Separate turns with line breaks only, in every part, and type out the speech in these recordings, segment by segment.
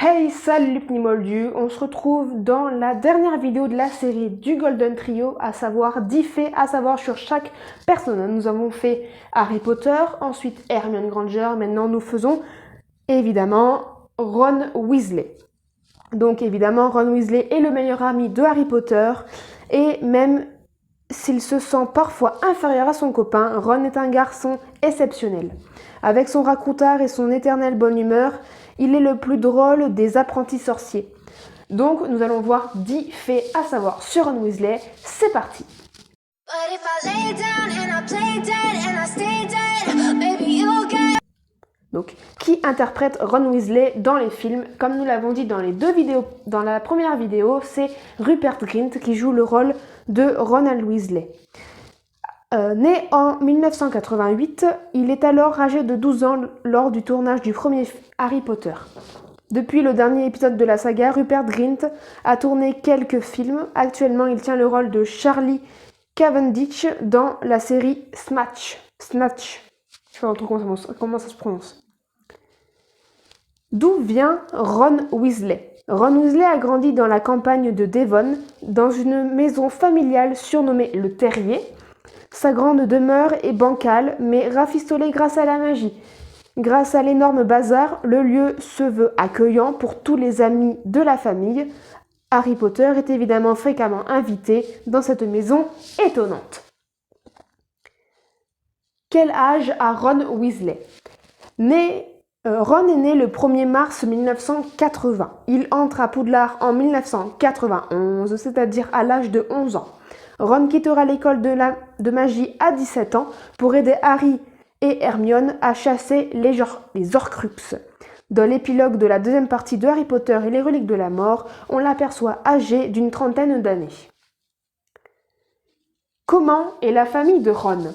Hey, salut les petits moldus, on se retrouve dans la dernière vidéo de la série du Golden Trio, à savoir 10 faits à savoir sur chaque personnage. Nous avons fait Harry Potter, ensuite Hermione Granger, maintenant nous faisons évidemment Ron Weasley. Donc évidemment, Ron Weasley est le meilleur ami de Harry Potter, et même s'il se sent parfois inférieur à son copain, Ron est un garçon exceptionnel. Avec son racontard et son éternelle bonne humeur, il est le plus drôle des apprentis sorciers. Donc nous allons voir 10 faits à savoir sur Ron Weasley. C'est parti! Donc, qui interprète Ron Weasley dans les films? Comme nous l'avons dit dans les deux vidéos, dans la première vidéo, c'est Rupert Grint qui joue le rôle de Ronald Weasley. Né en 1988, il est alors âgé de 12 ans lors du tournage du premier Harry Potter. Depuis le dernier épisode de la saga, Rupert Grint a tourné quelques films. Actuellement, il tient le rôle de Charlie Cavendish dans la série Snatch. Je sais pas trop comment ça se prononce. D'où vient Ron Weasley? Ron Weasley a grandi dans la campagne de Devon, dans une maison familiale surnommée le Terrier. Sa grande demeure est bancale, mais rafistolée grâce à la magie. Grâce à l'énorme bazar, le lieu se veut accueillant pour tous les amis de la famille. Harry Potter est évidemment fréquemment invité dans cette maison étonnante. Quel âge a Ron Weasley? Ron est né le 1er mars 1980. Il entre à Poudlard en 1991, c'est-à-dire à l'âge de 11 ans. Ron quittera l'école de magie à 17 ans pour aider Harry et Hermione à chasser les Horcruxes. Dans l'épilogue de la deuxième partie de Harry Potter et les reliques de la mort, on l'aperçoit âgé d'une trentaine d'années. Comment est la famille de Ron?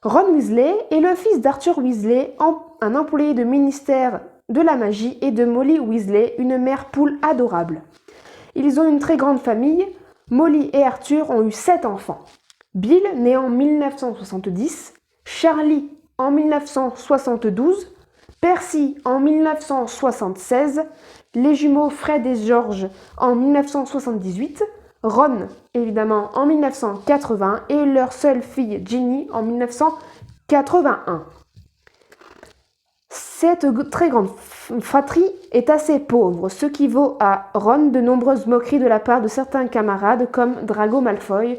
Ron Weasley est le fils d'Arthur Weasley, un employé de ministère de la magie, et de Molly Weasley, une mère poule adorable. Ils ont une très grande famille. Molly et Arthur ont eu 7 enfants. Bill, né en 1970, Charlie en 1972, Percy en 1976, les jumeaux Fred et George en 1978, Ron, évidemment, en 1980 et leur seule fille Ginny en 1981. Cette très grande fratrie est assez pauvre, ce qui vaut à Ron de nombreuses moqueries de la part de certains camarades comme Draco Malfoy,